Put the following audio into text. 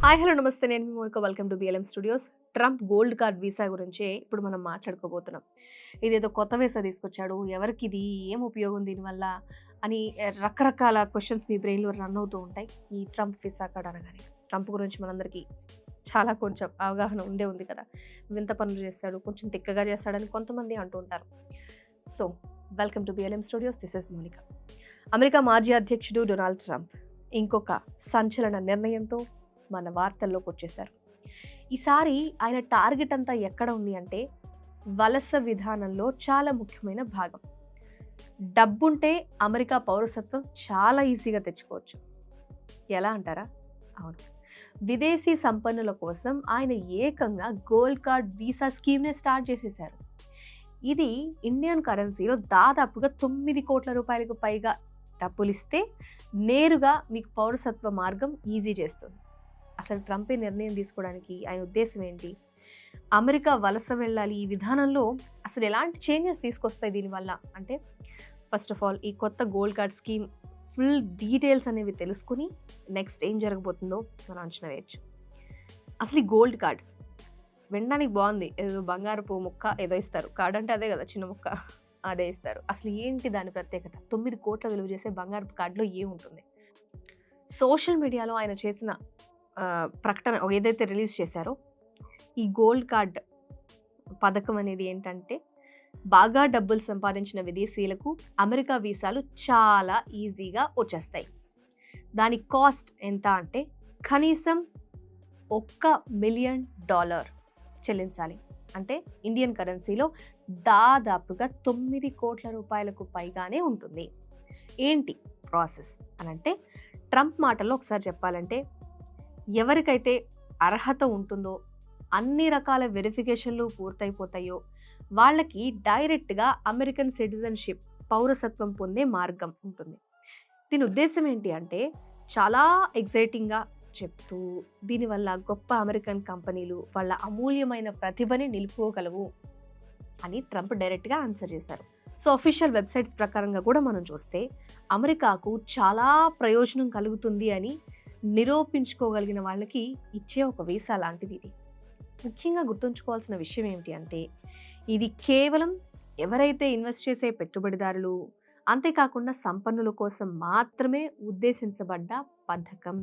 Hi hello namaste నేను మీ Monica welcome to BLM studios. Trump gold card visa గురించి ఇప్పుడు మనం మాట్లాడుకోబోతున్నాం. ఇదేదో కొత్త వీసా తీసుకొచ్చాడు, ఎవరికి ఇది, ఏం ఉపయోగం దీనివల్ల అని రకరకాల క్వశ్చన్స్ మీ బ్రెయిన్లో రన్ అవుతూ ఉంటాయి ఈ ట్రంప్ వీసా కార్డ్ అనగానే. ట్రంప్ గురించి మనందరికీ చాలా కొంచెం అవగాహన ఉంది కదా. వింత పనులు చేస్తాడు, కొంచెం తిక్కగా చేస్తాడని కొంతమంది అంటూ ఉంటారు. So welcome to BLM studios, this is Monica. America మాజీ అధ్యక్షుడు డొనాల్డ్ ట్రంప్ ఇంకొక సంచలన నిర్ణయంతో మన వార్తల్లోకి వచ్చేసారు. ఈసారి ఆయన టార్గెట్ అంతా ఎక్కడ ఉంది అంటే వలస విధానంలో చాలా ముఖ్యమైన భాగం. డబ్బుంటే అమెరికా పౌరసత్వం చాలా ఈజీగా తెచ్చుకోవచ్చు. ఎలా అంటారా? అవును, విదేశీ సంపన్నుల కోసం ఆయన ఏకంగా గోల్డ్ కార్డ్ వీసా స్కీమ్నే స్టార్ట్ చేసేశారు. ఇది ఇండియన్ కరెన్సీలో దాదాపుగా 9 కోట్ల రూపాయలకు పైగా డబ్బులు ఇస్తే నేరుగా మీకు పౌరసత్వ మార్గం ఈజీ చేస్తుంది. అసలు ట్రంప్ నిర్ణయం తీసుకోవడానికి ఆయన ఉద్దేశం ఏంటి? అమెరికా వలస వెళ్ళాలి ఈ విధానంలో అసలు ఎలాంటి చేంజెస్ తీసుకొస్తాయి దీనివల్ల అంటే, ఫస్ట్ ఆఫ్ ఆల్ ఈ కొత్త gold card scheme full details అనేవి తెలుసుకుని నెక్స్ట్ ఏం జరగబోతుందో మనం అంచనా వేయచ్చు. అసలు ఈ గోల్డ్ కార్డ్ వినడానికి బాగుంది, ఏదో బంగారపు ముక్క ఏదో ఇస్తారు. కార్డ్ అంటే అదే కదా, చిన్న ముక్క, అదే ఇస్తారు. అసలు ఏంటి దాని ప్రత్యేకత? 9 కోట్ల విలువ చేసే బంగారపు కార్డులో ఏముంటుంది? సోషల్ మీడియాలో ఆయన చేసిన ప్రకటన ఏదైతే రిలీజ్ చేశారో, ఈ గోల్డ్ కార్డ్ పథకం అనేది ఏంటంటే, బాగా డబ్బులు సంపాదించిన విదేశీయులకు అమెరికా వీసాలు చాలా ఈజీగా వచ్చేస్తాయి. దాని కాస్ట్ ఎంత అంటే కనీసం $1 మిలియన్ చెల్లించాలి. అంటే ఇండియన్ కరెన్సీలో దాదాపుగా 9 కోట్ల రూపాయలకు పైగానే ఉంటుంది. ఏంటి ప్రాసెస్ అని అంటే, ట్రంప్ మాటల్లో ఒకసారి చెప్పాలంటే, ఎవరికైతే అర్హత ఉంటుందో, అన్ని రకాల వెరిఫికేషన్లు పూర్తయిపోతాయో వాళ్ళకి డైరెక్ట్గా అమెరికన్ సిటిజన్షిప్ పౌరసత్వం పొందే మార్గం ఉంటుంది. దీని ఉద్దేశం ఏంటి అంటే, చాలా ఎగ్జైటింగ్గా చెప్తూ దీనివల్ల గొప్ప అమెరికన్ కంపెనీలు వాళ్ళ అమూల్యమైన ప్రతిభని నిలుపుకోగలవు అని ట్రంప్ డైరెక్ట్గా ఆన్సర్ చేశారు. సో అఫీషియల్ వెబ్సైట్స్ ప్రకారంగా కూడా మనం చూస్తే అమెరికాకు చాలా ప్రయోజనం కలుగుతుంది అని నిరూపించుకోగలిగిన వాళ్ళకి ఇచ్చే ఒక వీసా లాంటిది ఇది. ముఖ్యంగా గుర్తుంచుకోవాల్సిన విషయం ఏమిటి అంటే, ఇది కేవలం ఎవరైతే ఇన్వెస్ట్ చేసే పెట్టుబడిదారులు, అంతేకాకుండా సంపన్నుల కోసం మాత్రమే ఉద్దేశించబడ్డ పథకం.